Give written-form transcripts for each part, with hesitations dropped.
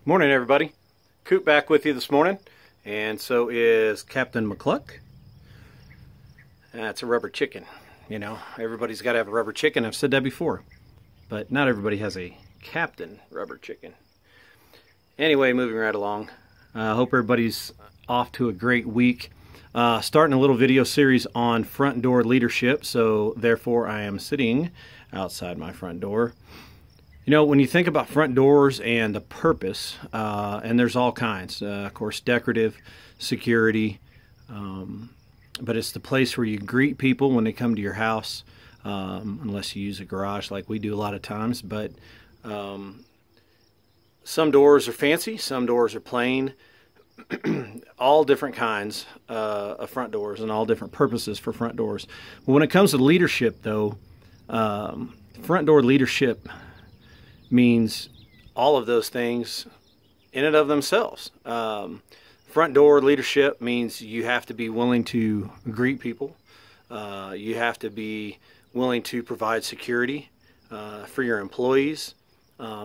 Morning, everybody. Coop back with you this morning, and so is Captain McCluck. That's a rubber chicken. You know, everybody's got to have a rubber chicken. I've said that before, but not everybody has a Captain rubber chicken. Anyway, moving right along. I hope everybody's off to a great week. Starting a little video series on front door leadership, so therefore I am sitting outside my front door. You know, when you think about front doors and the purpose, and there's all kinds, of course, decorative, security, but it's the place where you greet people when they come to your house, unless you use a garage like we do a lot of times. But some doors are fancy, some doors are plain, all different kinds of front doors and all different purposes for front doors. But when it comes to leadership, though, front door leadership means all of those things in and of themselves. Front door leadership means you have to be willing to greet people. You have to be willing to provide security for your employees,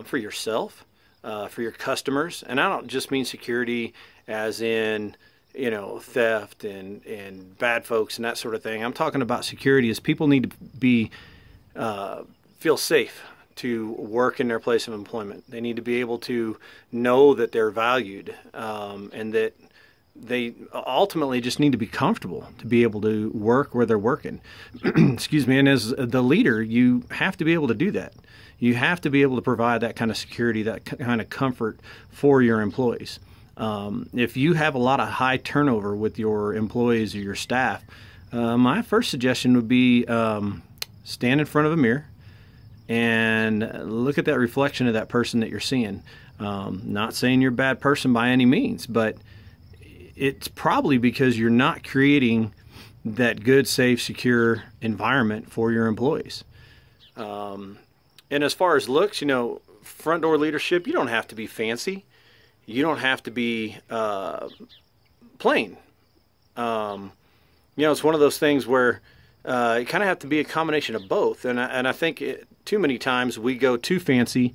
for yourself, for your customers. And I don't just mean security as in, you know, theft and bad folks and that sort of thing. I'm talking about security as people need to be feel safe to work in their place of employment. They need to be able to know that they're valued, and that they ultimately just need to be comfortable to be able to work where they're working. Excuse me. And as the leader, you have to be able to do that. You have to be able to provide that kind of security, that kind of comfort for your employees. If you have a lot of high turnover with your employees or your staff, my first suggestion would be stand in front of a mirror and look at that reflection of that person that you're seeing. Not saying you're a bad person by any means, but it's probably because you're not creating that good, safe, secure environment for your employees. And as far as looks, you know, front door leadership, you don't have to be fancy. You don't have to be plain. You know, it's one of those things where you kind of have to be a combination of both. And I think too many times we go too fancy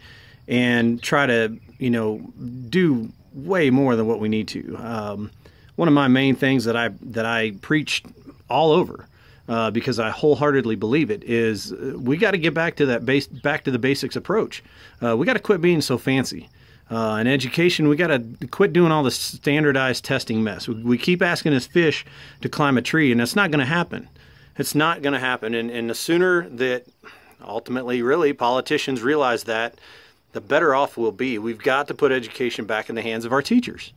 and try to, you know, do way more than what we need to. One of my main things that I preach all over, because I wholeheartedly believe it, is we got to get back to that back to the basics approach. We got to quit being so fancy. In education, we got to quit doing all the standardized testing mess. We keep asking this fish to climb a tree, and that's not going to happen. It's not going to happen. And the sooner that ultimately, really, politicians realize that, the better off we'll be. We've got to put education back in the hands of our teachers.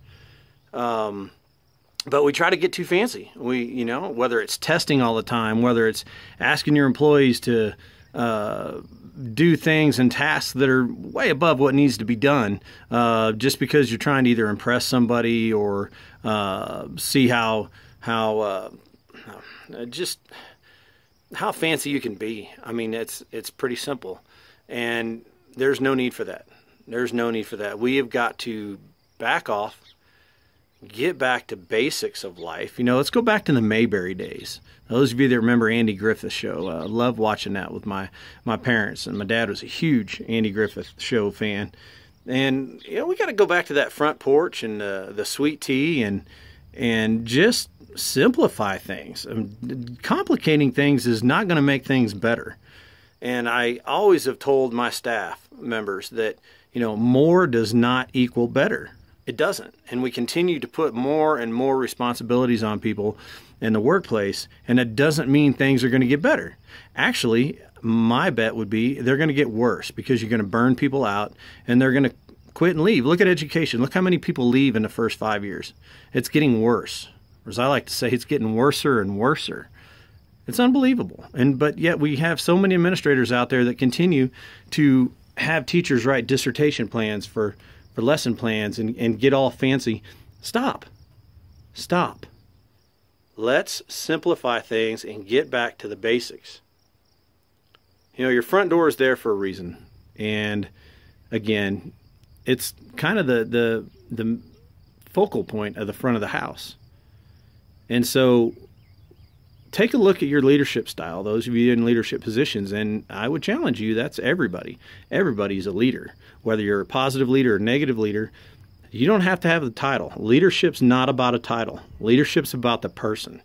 But we try to get too fancy. You know, whether it's testing all the time, whether it's asking your employees to do things and tasks that are way above what needs to be done, just because you're trying to either impress somebody or see how fancy you can be. I mean, it's pretty simple, and there's no need for that. There's no need for that. We have got to back off, get back to basics of life. You know, let's go back to the Mayberry days. Those of you that remember Andy Griffith Show, I love watching that with my parents, and my dad was a huge Andy Griffith Show fan. And you know, we got to go back to that front porch and the sweet tea and just simplify things. Complicating things is not going to make things better. And I always have told my staff members that, you know, more does not equal better. It doesn't. And we continue to put more and more responsibilities on people in the workplace, and that doesn't mean things are going to get better. Actually, my bet would be they're going to get worse, because you're going to burn people out and they're going to quit and leave. Look at education. Look how many people leave in the first 5 years. It's getting worse. Or as I like to say, it's getting worser and worser. It's unbelievable. But yet we have so many administrators out there that continue to have teachers write dissertation plans for lesson plans and get all fancy. Stop. Let's simplify things and get back to the basics. You know, your front door is there for a reason. And again, it's kind of the focal point of the front of the house. And so take a look at your leadership style, those of you in leadership positions, and I would challenge you, that's everybody. Everybody's a leader. Whether you're a positive leader or negative leader, You don't have to have the title. Leadership's not about a title. Leadership's about the person.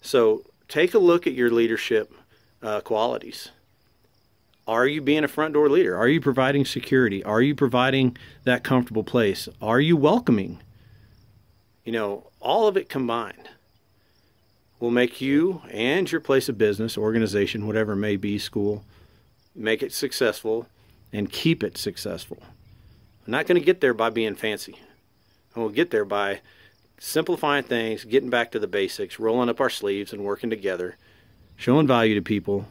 So take a look at your leadership qualities. Are you being a front door leader? Are you providing security? Are you providing that comfortable place? Are you welcoming? You know, all of it combined will make you and your place of business, organization, whatever it may be, school, make it successful and keep it successful. I'm not going to get there by being fancy. And we'll get there by simplifying things, getting back to the basics, rolling up our sleeves and working together, showing value to people.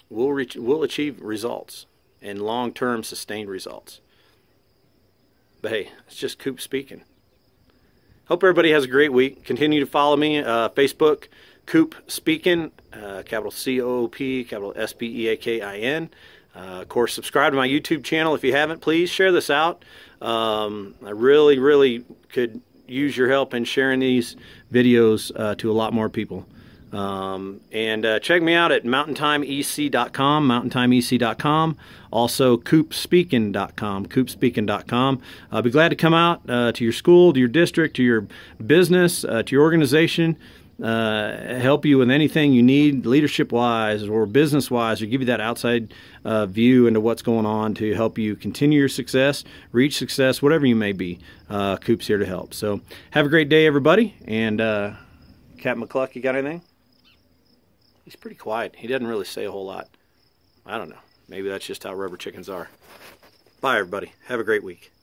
We'll achieve results and long-term sustained results. But hey, it's just Coop speaking. Hope everybody has a great week. Continue to follow me, Facebook, Coop Speaking, capital C-O-O-P, capital S-P-E-A-K-I-N. Of course, subscribe to my YouTube channel if you haven't. Please share this out. I really could use your help in sharing these videos to a lot more people. Check me out at mountaintimec.com, mountaintimec.com, also coopspeaking.com, coopspeaking.com. I'll be glad to come out to your school, to your district, to your business, to your organization, help you with anything you need leadership-wise or business-wise, or give you that outside view into what's going on to help you continue your success, reach success, whatever you may be. Coop's here to help. So have a great day, everybody. And Captain McCluck, you got anything? He's pretty quiet. He doesn't really say a whole lot. I don't know. Maybe that's just how rubber chickens are. Bye, everybody. Have a great week.